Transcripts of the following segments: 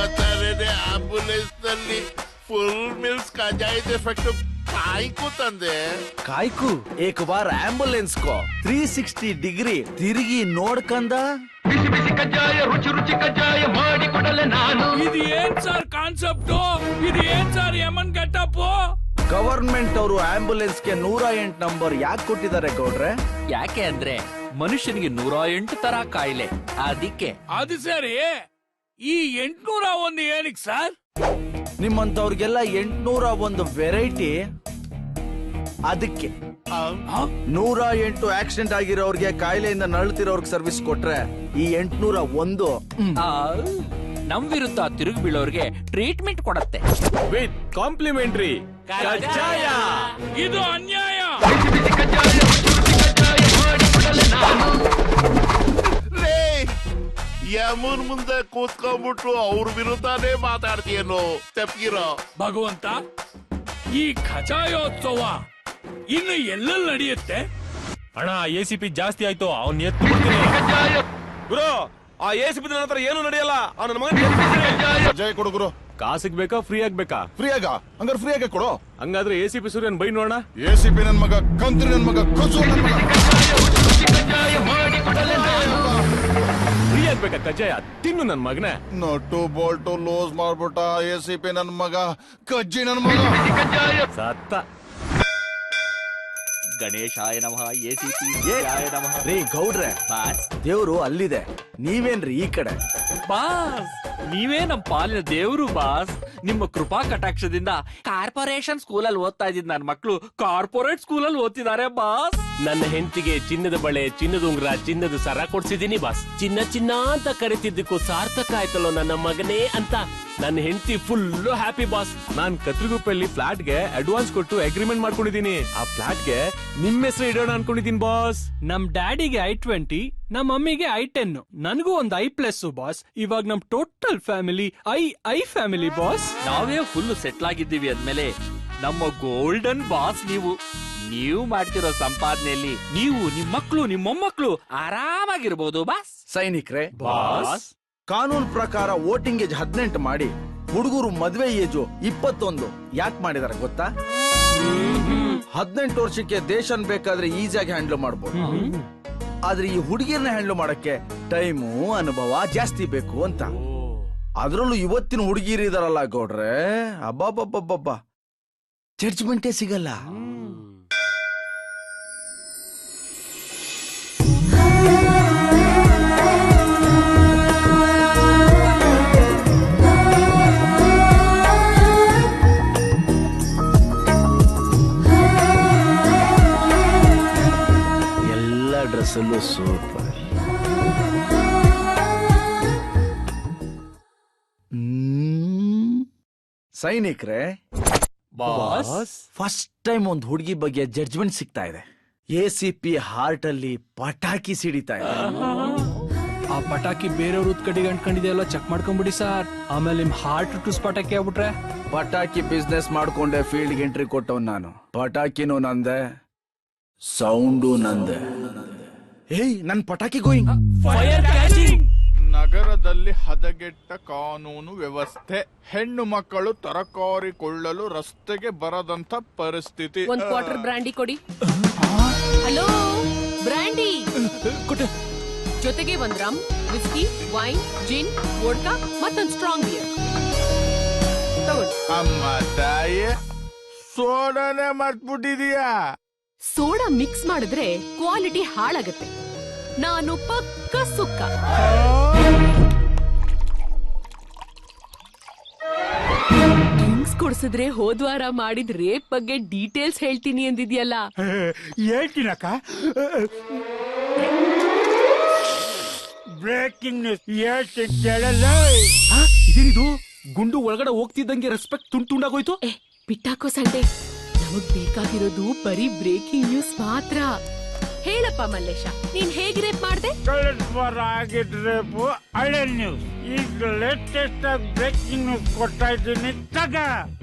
ಇವತ್ತೇ ಆಂಬುಲೆನ್ಸ್ ನಲ್ಲಿ full meals ಕಜಾಯಿದ effect ಕಾಯ್ಕು ತಂದೆ. ಕಾಯ್ಕು ಏಕ್ ಬಾರ್ ಆಂಬುಲೆನ್ಸ್ ಕೋ 360 ಡಿಗ್ರಿ ತಿರುಗಿ ನೋಡ್ಕಂದ. ಬಿಸಿ ಬಿಸಿ ಕಜ್ಜಾಯ ರುಚಿ ರುಚಿ ಕಜ್ಜಾಯ ಮಾಡಿ ಕೊಡಲೆ ನಾನು. ಇದು ಏನ್ ಸರ್ ಕಾನ್ಸೆಪ್ಟ್? ಇದು ಏನ್ ಸರ್ ಯಮನ್ ಗೆಟಪ್? ಗವರ್ಮೆಂಟ್ ಅವರು ಆಂಬುಲೆನ್ಸ್ ಗೆ 108 ನಂಬರ್ ಯಾಕೆ ಕೊಟ್ಟಿದ್ದಾರೆ ಗೌಡ್ರೆ? ಯಾಕೆ ಅಂದ್ರೆ ಮನುಷ್ಯನಿಗೆ 108 ತರ ಕಾಯಿಲೆ, ಅದಕ್ಕೆ. ಅದು ಸರಿ, ಈ 801 ಏನಕ್ಕೆ ಸರ್? ನಿಮ್ಮಂತವ್ರಿಗೆಲ್ಲ 801 ವೆರೈಟಿ, ಅದಕ್ಕೆ. 108 ಆಕ್ಸಿಡೆಂಟ್ ಆಗಿರೋರ್ಗೆ, ಕಾಯಿಲೆಯಿಂದ ನರಳುತ್ತಿರೋರ್ಗೆ ಸರ್ವಿಸ್ ಕೊಟ್ರೆ ಈ 801 ನಮ್ ವಿರುದ್ಧ ತಿರುಗಿ ಬೀಳೋರ್ಗೆ ಟ್ರೀಟ್ಮೆಂಟ್ ಕೊಡತ್ತೆ ವಿತ್ ಕಾಂಪ್ಲಿಮೆಂಟರಿ ಕಜ್ಜಾಯ. ಇದು ಅನ್ಯಾಯ. ಬಿಸಿ ಬಿಸಿ ಕಜ್ಜಾಯ ರುಚಿ ರುಚಿ ಕಜ್ಜಾಯ ಮಾಡಿ ಕೊಡಲೆ ನಾನು. ರೇ ಯಮುನ್ ಮುಂದೆ ಕೂತ್ಕೊಂಡ್ಬಿಟ್ಟು ಅವ್ರ ವಿರುದ್ಧನೇ ಮಾತಾಡ್ತೀಯೇನೋ ತಪ್ಪಿರೋ. ಭಗವಂತ, ಈ ಖಜಾಯೋತ್ಸವ ಇನ್ನು ಎಲ್ಲೆಲ್ಲಿ ನಡೆಯುತ್ತೆ? ಅಣ್ಣ ACP ಜಾಸ್ತಿ ಆಯ್ತು, ಅವ್ನ್ ಎತ್ತು ಗುರು. ಆ ACP ನನ್ನ ಹತ್ರ ಏನು ನಡೆಯಲ್ಲ, ನನ್ನ ಮಗನ ಜಯ ಕೊಡು ಗುರು. ಕಾಸಿಗೆ ಬೇಕಾ ಫ್ರೀ ಆಗ್ಬೇಕಾ? ಫ್ರೀ ಆಗ ಹಂಗಾರೆ ಫ್ರೀ ಆಗ ಕೊಡು. ಹಂಗಾದ್ರೆ ACP ಸೂರ್ಯನ್ ಬೈ ನೋಡೋಣ. ACP ನನ್ ಮಗ, ಕಂತ್ರಿ ನನ್ ಮಗ, ಕೊಸು ನನ್ ಮಗ. ಕಜ್ಜಾಯ ಮಾಡಿ ಕೊಡಲೆ ನಾನು. ಫ್ರೀ ಆಗ್ಬೇಕಾ ಕಜ್ಜಾಯ? ತಿನ್ನು ನನ್ ಮಗನೇ. ನಟ್ಟು ಬೋಲ್ಟು ಲೂಸ್ ಮಾಡ್ಬಿಟ್ಟ ACP ನನ್ ಮಗ, ಕಜ್ಜಿ ನನ್ ಮಗ. ಸತ್ತ. ಗಣೇಶಾಯ ನಮಃ, ACP ನಮಃ. ರೀ ಗೌಡ್ರೆ, ಬಾಸ್ ದೇವ್ರು ಅಲ್ಲಿದೆ, ನೀವೇನ್ರಿ ಈ ಕಡೆ? ಬಾಸ್ ನೀವೇ ನಮ್ ಪಾಲಿನ ದೇವ್ರು ಬಾಸ್. ನಿಮ್ಮ ಕೃಪಾ ಕಟಾಕ್ಷದಿಂದ ಕಾರ್ಪೊರೇಷನ್ ಸ್ಕೂಲಲ್ಲಿ ಓದ್ತಾ ಇದ್ದಿದ್ ನನ್ನ ಮಕ್ಕಳು ಕಾರ್ಪೊರೇಟ್ ಸ್ಕೂಲಲ್ಲಿ ಓದ್ತಿದ್ದಾರೆ ಬಾಸ್. ನನ್ನ ಹೆಂಡತಿಗೆ ಚಿನ್ನದ ಬಳೆ, ಚಿನ್ನದ ಉಂಗ್ರ, ಚಿನ್ನದ ಸರ ಕೊಡ್ಸಿದೀನಿ ಬಾಸ್. ಚಿನ್ನ ಚಿನ್ನ ಅಂತ ಕರಿತಿದ್ದಕ್ಕೂ ಸಾರ್ಥಕ ಆಯ್ತಲ್ಲೋ ನನ್ನ ಮಗನೇ ಅಂತ ನನ್ನ ಹೆಂಡತಿ ಫುಲ್ ಹ್ಯಾಪಿ ಬಾಸ್. ನಾನ್ ಕತ್ರಿಗುಪ್ಪಲ್ಲಿ ಫ್ಲಾಟ್ ಗೆ ಅಡ್ವಾನ್ಸ್ ಕೊಟ್ಟು ಅಗ್ರಿಮೆಂಟ್ ಮಾಡ್ಕೊಂಡಿದೀನಿ. ಆ ಫ್ಲಾಟ್ ಗೆ ನಿಮ್ ಹೆಸರು ಇಡೋಣ ಅನ್ಕೊಂಡಿದೀನಿ ಬಾಸ್. ನಮ್ ಡ್ಯಾಡಿಗೆ I20, ನಮ್ ಮಮ್ಮಿಗೆ I10, ನನಗೂ ಒಂದು I+ ಬಾಸ್. ಇವಾಗ ನಮ್ total family I family boss. ನಾವೇ ಫುಲ್ ಸೆಟ್ಲ್ ಆಗಿದ್ದೀವಿ ಅಂದ್ಮೇಲೆ ನಮ್ಮ ಗೋಲ್ಡನ್ ಬಾಸ್ ನೀವು ಮಾಡ್ತಿರೋ ಸಂಪಾದನೆಯಲ್ಲಿ ನೀವು, ನಿಮ್ ಮಕ್ಳು, ನಿಮ್ ಮೊಮ್ಮಕ್ಳು ಆರಾಮಾಗಿರ್ಬೋದು ಬಾಸ್. ಸೈನಿಕ್ರೆ, ಬಾಸ್ ಕಾನೂನು ಪ್ರಕಾರ ವೋಟಿಂಗ್ ಏಜ್ 18 ಮಾಡಿ ಹುಡುಗರು ಮದ್ವೆ ಏಜು 21 ಯಾಕೆ ಮಾಡಿದಾರೆ ಗೊತ್ತಾ? 18 ವರ್ಷಕ್ಕೆ ದೇಶನ್ ಬೇಕಾದ್ರೆ ಈಸಿಯಾಗಿ ಹ್ಯಾಂಡಲ್ ಮಾಡಬಹುದು, ಆದ್ರೆ ಈ ಹುಡುಗಿಯರ್ನ ಹ್ಯಾಂಡಲ್ ಮಾಡಕ್ಕೆ ಟೈಮು, ಅನುಭವ ಜಾಸ್ತಿ ಬೇಕು ಅಂತ. ಅದ್ರಲ್ಲೂ ಇವತ್ತಿನ ಹುಡುಗಿರಿದಾರಲ್ಲ ಗೌಡ್ರೆ, ಅಬ್ಬಬ್ಬಬ್ಬಬ್ಬ, ಜಡ್ಜ್ಮೆಂಟೇ ಸಿಗಲ್ಲ. ಡ್ರೆಸ್ಸಲ್ಲೂ ಸೂಪರ್. ಸೈನಿಕ್ರೆ, ಬಾಸ್ ಫಸ್ಟ್ ಟೈಮ್ ಒಂದು ಹುಡುಗಿ ಬಗ್ಗೆ ಜಡ್ಜ್ಮೆಂಟ್ ಸಿಗ್ತಾ ಇದೆ. ACP ಹಾರ್ಟ್ ಅಲ್ಲಿ ಪಟಾಕಿ ಸಿಡಿತಾ ಇದೆ. ಆ ಪಟಾಕಿ ಬೇರೆಯವ್ರ ಕಡೆಗೆ ಅಂಟ್ಕೊಂಡಿದೆಯಲ್ಲ, ಚೆಕ್ ಮಾಡ್ಕೊಂಡ್ಬಿಡಿ ಸರ್. ಆಮೇಲೆ ನಿಮ್ ಹಾರ್ಟ್ ಟುಸ್ ಪಟಾಕಿ ಆಗ್ಬಿಟ್ರೆ ಪಟಾಕಿ ಬಿಸ್ನೆಸ್ ಮಾಡ್ಕೊಂಡೆ ಫೀಲ್ಡ್ ಎಂಟ್ರಿ ಕೊಟ್ಟವ್ ನಾನು. ಪಟಾಕಿನೂ ನಂದೆ, ಸೌಂಡು ನಂದೆ. ಏಯ್, ನನ್ ಪಟಾಕಿ ಗೋಯಿಂಗ್. ನಗರದಲ್ಲಿ ಹದಗೆಟ್ಟ ಕಾನೂನು ವ್ಯವಸ್ಥೆ, ಹೆಣ್ಣು ಮಕ್ಕಳು ತರಕಾರಿ ಕೊಳ್ಳಲು ರಸ್ತೆಗೆ ಬರದಂತ ಪರಿಸ್ಥಿತಿ. ಒಂದ್ ಕ್ವಾರ್ಟರ್ ಬ್ರಾಂಡಿ ಕೊಡಿ. ಹಲೋ, ಬ್ರಾಂಡಿ ಜೊತೆಗೆ ಒಂದ್ ರಮ್, ವಿಸ್ಕಿ, ವೈನ್, ಜಿನ್, ವೋಡ್ಕಾ ಮತ್ತೊಂದ್ ಸ್ಟ್ರಾಂಗ್ ಬಿಯರ್ ತಗೊಳ್ಳಿ. ಅಮ್ಮ ತಾಯಿ, ಸೋಡಾನೇ ಮರ್ತ್ಬಿಟ್ಟಿದೀಯಾ? ಸೋಡಾ ಮಿಕ್ಸ್ ಮಾಡಿದ್ರೆ ಕ್ವಾಲಿಟಿ ಹಾಳಾಗತ್ತೆ. ನಾನು ಪಕ್ಕ ಸುಕ್ಕ. ಡ್ರಿಂಕ್ಸ್ ಕೊಡ್ಸಿದ್ರೆ ಹೋದ್ವಾರ ಮಾಡಿದ್ ರೇಪ್ ಬಗ್ಗೆ ಡೀಟೇಲ್ಸ್ ಹೇಳ್ತೀನಿ ಅಂದಿದ್ಯಲ್ಲ. ಹೇಳ್ತೀನಕ್ಕ. ಬ್ರೇಕಿಂಗ್ ನ್ಯೂಸ್ ಇದೇನಿದು? ಗುಂಡು ಒಳಗಡೆ ಹೋಗ್ತಿದ್ದಂಗೆ ರೆಸ್ಪೆಕ್ಟ್ ತುಂಡಾಗೋಯ್ತು. ಬಿಟ್ಟಾಕೋ ಸಂಡೆ, ನಮಗ್ ಬೇಕಾಗಿರೋದು ಬರೀ ಬ್ರೇಕಿಂಗ್ ನ್ಯೂಸ್ ಮಾತ್ರ. ಹೇಳಪ್ಪ ಮಲ್ಲೇಶ, ನೀನ್ ಹೇಗ್ ರೇಪ್ ಮಾಡ್ದೆ? ರೇಪು ಹಳೆ ನ್ಯೂಸ್. ಈಗ ಲೇಟೆಸ್ಟ್ ಆಗಿ ಬ್ರೇಕಿಂಗ್ ನ್ಯೂಸ್ ಕೊಡ್ತಾ ಇದ್ದೀನಿ ತಗ.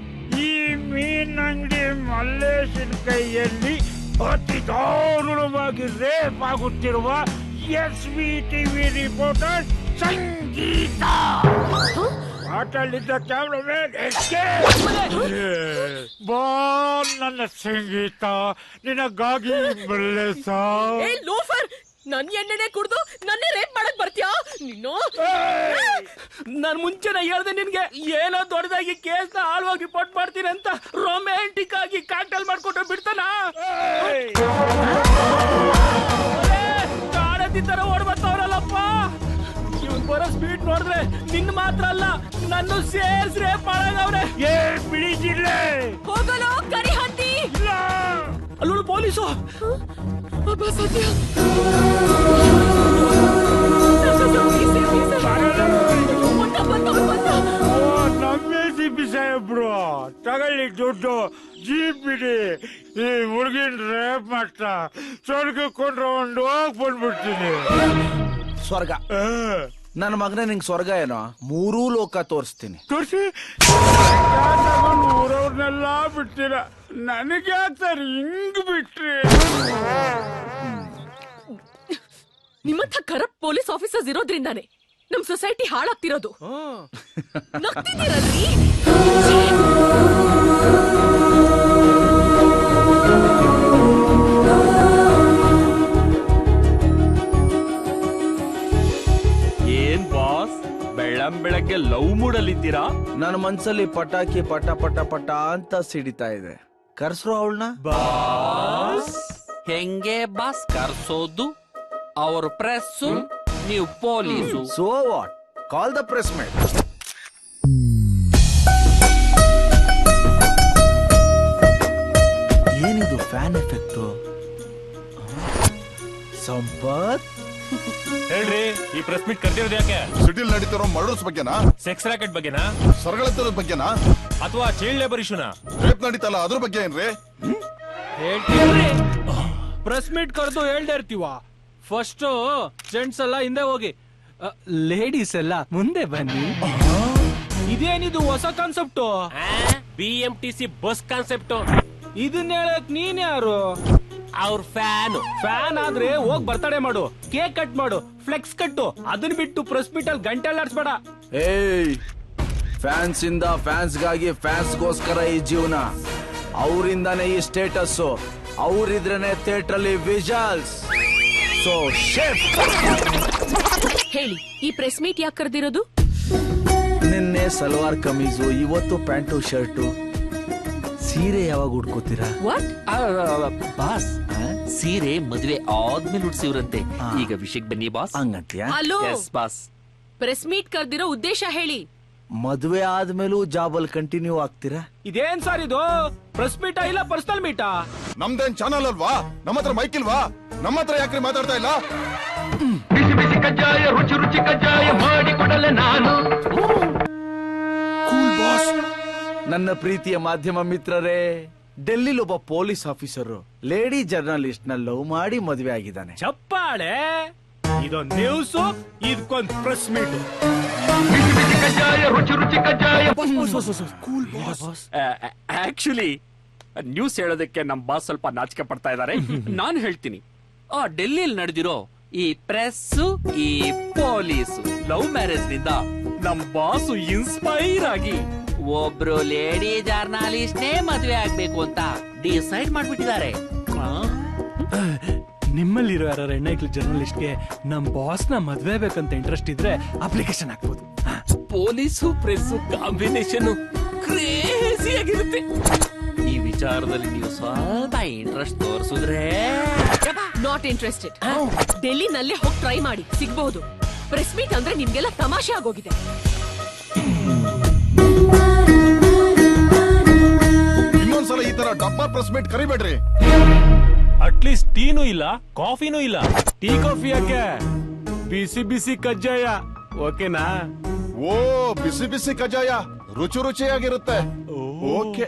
ಈ ಮೀನಂಗಡಿ ಮಲ್ಲೇಶನ ಕೈಯಲ್ಲಿ ಅತಿ ದಾರುಣವಾಗಿ ರೇಪ್ ಆಗುತ್ತಿರುವ SVTV ರಿಪೋರ್ಟರ್ ಸಂಗೀತ. ಮಾತಾಡಿದ್ದ ಕ್ಯಾಮ್ರಾಮನ್ ಬಾ ನನ್ನ ಸಂಗೀತ ನಿನಗಾಗಿ ಮಲ್ಲೇಶ. ಏ ಲೋಫರ್, ನನ್ ಎಣ್ಣೆನೆ ಕುಡ್ದು ನನ್ನೇ ರೇಪ್ ಮಾಡಕ್ ಬರ್ತೀಯಾ ನೀನು? ನಾನ್ ಮುಂಚೆನೆ ಹೇಳ್ದೆ ನಿನ್ಗೆ, ಏನೋ ದೊಡ್ಡದಾಗಿ ಕೇಸ್ನ ಆಳ್ವಾಗಿ ರಿಪೋರ್ಟ್ ಮಾಡ್ತೀನಿ ಅಂತ. ರೊಮ್ಯಾಂಟಿಕ್ ಆಗಿ ಕಾಕ್ಟೇಲ್ ಮಾಡ್ಕೊಟ್ಟು ಬಿಡ್ತಾನ. ಕಾಡತಿ ತರ ಓಡ್ ಬರ್ತಾವ್ರಲ್ಲಪ್ಪ. ಇವ್ನ್ ಬರೋ ಸ್ಪೀಡ್ ನೋಡಿದ್ರೆ ನಿನ್ ಮಾತ್ರ ಅಲ್ಲ, ನನ್ನ ಸೇರ್ಸ್ ರೇಪ್ ಮಾಡವ್ರೆ. ಬಿಡಿ ಜಿಲ್ಲೆ ಹೋಗಲು ಕರಿ ಹಂದಿ. ಅಲ್ಲೋಡು ಪೊಲೀಸು. ಅಬ್ಬಾ ಸತ್ಯ. ನಮ್ಮೇ ಸಿಪಿ ಸಾಹೇಬ್ರು ತಗೊಳ್ಳಿ ದುಡ್ಡು, ಜೀಪ್ ಬಿಡಿ. ಈ ಹುಡುಗಿನ ರೇಪ್ ಮಾಡ್ತಾ ಸ್ವರ್ಗಕ್ಕೊಂಡ್ರೆ ಒಂದು ಹೋಗಿ ಬಂದ್ಬಿಡ್ತೀನಿ. ಸ್ವರ್ಗ ನನ್ನ ಮಗನೇ, ನಿಂಗೆ ಸ್ವರ್ಗ ಏನೋ? ಮೂರೂ ಲೋಕ ತೋರಿಸ್ತೀನಿ. ತೋರಿಸಿ ಊರವ್ರನ್ನೆಲ್ಲ ಬಿಡ್ತೀರ, ನನಗೆ ಯಾಕ್ತಾರೆ ಹಿಂಗ್ ಬಿಟ್ರಿ? ನಿಮ್ಮಂಥ ಕರಪ್ಟ್ ಪೊಲೀಸ್ ಆಫೀಸರ್ಸ್ ಇರೋದ್ರಿಂದಾನೆ ನಮ್ ಸೊಸೈಟಿ ಹಾಳಾಗ್ತಿರೋದು. ನಗ್ತಿದ್ದೀರಲ್ರಿ? ಏನ್ ಬಾಸ್, ಬೆಳಗ್ಗೆ ಲವ್ ಮೂಡಲ್ಲಿದ್ದೀರಾ? ನನ್ನ ಮನ್ಸಲ್ಲಿ ಪಟಾಕಿ ಪಟ ಪಟ ಪಟ ಅಂತ ಸಿಡಿತಾ ಇದೆ. ಕರ್ಸ್ರು ಅವಳನ್ನ. ಹೆಂಗೆ ಬಾಸ್ ಕರ್ಸೋದು? ಅವ್ರ ಪ್ರೆಸ್ಸು, ನೀವು police. So what, call the press meet. ಏನಿದು ಫ್ಯಾನ್ ಎಫೆಕ್ಟ್? ಸಂಪತ್ ಹೇಳ್ರಿ, ಈ ಪ್ರೆಸ್ ಮೀಟ್ ಕರ್ದಿರೋದು ಯಾಕೆ? ಸಿಟಿಲ್ ನಡೀತಿರೋ ಮರ್ಡರ್ಸ್ ಬಗ್ಗೆನಾ? ಸೆಕ್ಸ್ ರಾಕೆಟ್ ಬಗ್ಗೆನಾ? ಸರಗಳತ್ತದ ಬಗ್ಗೆನಾ? ಅಥವಾ ಚೈಲ್ಡ್ ಲೇಬರ್ ಇಶ್ಯೂನಾ? ರೇಪ್ ನಡೀತಲ್ಲ ಅದ್ರ ಬಗ್ಗೆ ಏನ್ರಿ? ಹೇಳ್ತೀವಿ. ಪ್ರೆಸ್ ಮೀಟ್ ಕರೆದು ಹೇಳ್ದೆ ಇರ್ತೀವ. ಫಸ್ಟ್ ಜೆಂಟ್ಸ್ ಎಲ್ಲ ಹಿಂದೆ ಹೋಗಿ, ಲೇಡೀಸ್ ಎಲ್ಲ ಮುಂದೆ ಬನ್ನಿ. ಇದೇನಿದು ಹೊಸ ಕಾನ್ಸೆಪ್ಟ್? BMTC bus concept. ಇದನ್ನ ಹೇಳಕ್ ನೀನ್ ಯಾರು? ಅವ್ರ ಫ್ಯಾನ್. ಫ್ಯಾನ್ ಆದ್ರೆ ಹೋಗ್ ಬರ್ತಡೇ ಮಾಡು, ಕೇಕ್ ಕಟ್ ಮಾಡು, ಫ್ಲೆಕ್ಸ್ ಕಟ್ಟು. ಅದನ್ನ ಬಿಟ್ಟು ಪ್ರೆಸ್ ಮೀಟ್ ಅಲ್ಲಿ ಗಂಟೆ ಆಡ್ಸ್ಬೇಡ. ಏಯ್, ಫ್ಯಾನ್ಸ್ ಇಂದ ಫ್ಯಾನ್ಸ್ಗಾಗಿ, ಫ್ಯಾನ್ಸ್ಗೋಸ್ಕರ ಈ ಜೀವನ. ಅವರಿಂದಾನೇ ಈ ಸ್ಟೇಟಸ್, ಅವರಿದ್ರೇನೆ ಥಿಯೇಟರ್ ಅಲ್ಲಿ ವಿಜುವಲ್ಸ್. ಸೊ ಹೇಳಿ, ಈ ಪ್ರೆಸ್ ಮೀಟ್ ಯಾಕೆ ಕರೆದಿರೋದು? ನಿನ್ನೆ ಸಲ್ವಾರ್ ಕಮೀಸು, ಇವತ್ತು ಪ್ಯಾಂಟು ಶರ್ಟು. ಸೀರೆ ಯಾವಾಗ ಉಡ್ಕೋತೀರಾ? ವಾಟ್? ಬಾಸ್, ಸೀರೆ ಮದುವೆ ಆದ್ಮೇಲೆ ಉಡ್ಸಿವ್ರಂತೆ. ಈಗ ವಿಷಯಕ್ಕೆ ಬನ್ನಿ ಬಾಸ್. ಹಂಗಂತೀಯ? Hello yes boss. Press meet ಕರೆದಿರೋ ಉದ್ದೇಶ ಹೇಳಿ. ಮದುವೆ ಆದ್ಮೇಲೂ ಜಾಬಲ್ ಕಂಟಿನ್ಯೂ ಆಗ್ತೀರಾ? ಇದೇನ್ ಸರ್ ಇದು? ಪ್ರೆಸ್ ಮೀಟಾ ಇಲ್ಲ ಪರ್ಸನಲ್ ಮೀಟಾ? ನಮ್ದೇನ್ ಚಾನಲ್ ಅಲ್ವಾ? ನಮ್ಮ ಹತ್ರ ಮೈಕ್ ಇಲ್ವಾ? ನಮ್ಮ ಹತ್ರ ಯಾಕ್ರಿ ಮಾತಾಡ್ತಾ ಇಲ್ಲ? ಬಿಸಿ ಬಿಸಿ ಕಜ್ಜಾಯ, ರುಚಿ ರುಚಿ ಕಜ್ಜಾಯ ಮಾಡಿಕೊಡಲೆ ನಾನು. ನನ್ನ ಪ್ರೀತಿಯ ಮಾಧ್ಯಮ ಮಿತ್ರರೇ, ಡೆಲ್ಲಿಲಿ ಒಬ್ಬ ಪೊಲೀಸ್ ಆಫೀಸರು ಲೇಡಿ ಜರ್ನಲಿಸ್ಟ್ ನ ಲವ್ ಮಾಡಿ ಮದುವೆ ಆಗಿದ್ದಾನೆ. ಚಪ್ಪಾಳೆ. ಇದೊಂದು ನ್ಯೂಸ್, ಇದಕ್ಕೊಂದು ಪ್ರೆಸ್ ಮೀಟ್. ಬಿಸಿ ಬಿಸಿ ಕಜ್ಜಾಯ, ರುಚಿ ರುಚಿ ಕಜ್ಜಾಯ. ಆಕ್ಚುಲಿ ನ್ಯೂಸ್ ಹೇಳೋದಕ್ಕೆ ನಮ್ ಬಾಸ್ ಸ್ವಲ್ಪ ನಾಚಿಕೆ ಪಡ್ತಾ ಇದ್ದಾರೆ. ನಾನು ಹೇಳ್ತೀನಿ, ಡೆಲ್ಲಿಯಲ್ಲಿ ನಡೆದಿರೋ ಈ ಪ್ರೆಸ್, ಈ ಪೊಲೀಸ್ ಲವ್ ಮ್ಯಾರೇಜ್ ನಿಂದ ನಮ್ ಬಾಸು ಇನ್ಸ್ಪೈರ್ ಆಗಿ ಒಬ್ರು ಲೇಡಿ ಜರ್ನಲಿಸ್ಟೇ ಮದ್ವೆ ಆಗ್ಬೇಕು ಅಂತ ಡಿಸೈಡ್ ಮಾಡ್ಬಿಟ್ಟಿದ್ದಾರೆ. ನಿಮ್ಮಲ್ಲಿರೋ ಯಾರು ಹೆಣ್ಣೈಕ್ಳು ಜರ್ನಲಿಸ್ಟ್ಗೆ ನಮ್ ಬಾಸ್ ನ ಮದ್ವೆ ಬೇಕಂತ ಇಂಟ್ರೆಸ್ಟ್ ಇದ್ರೆ ಅಪ್ಲಿಕೇಶನ್ ಹಾಕ್ಬೋದು. ಪೊಲೀಸು ಪ್ರೆಸ್ ಕಾಂಬಿನೇಷನ್ ಕ್ರೇಜಿ ಆಗಿರುತ್ತೆ. ಈ ವಿಚಾರದಲ್ಲಿ ನೀವು ಸ್ವಲ್ಪ ಇಂಟ್ರೆಸ್ಟ್ ತೋರಿಸಿದ್ರೆ. Not interested. ಡೆಲ್ಲಿನಲ್ಲೇ ಹೋಗಿ ಟ್ರೈ ಮಾಡಿ, ಸಿಗ್ಬಹುದು. ಪ್ರೆಸ್ ಮೀಟ್ ಅಂದ್ರೆ ನಿಮ್ಗೆಲ್ಲ ತಮಾಷೆ ಆಗೋಗಿದೆ. ಇನ್ನೊಂದ್ಸಲ ಈ ತರ ಡಬ್ಬಾ ಪ್ರೆಸ್ ಮೀಟ್ ಕರಿಬೇಡ್ರಿ. ಅಟ್ಲೀಸ್ಟ್ ಟೀನೂ ಇಲ್ಲ, ಕಾಫಿನೂ ಇಲ್ಲ. ಟೀ ಕಾಫಿ ಯಾಕೆ? ಬಿಸಿ ಬಿಸಿ ಕಜ್ಜಾಯ ಓಕೆನಾ? ಓ, ಬಿಸಿ ಬಿಸಿ ಕಜ್ಜಾಯ ರುಚಿ ರುಚಿಯಾಗಿರುತ್ತೆ. ಓಕೆ.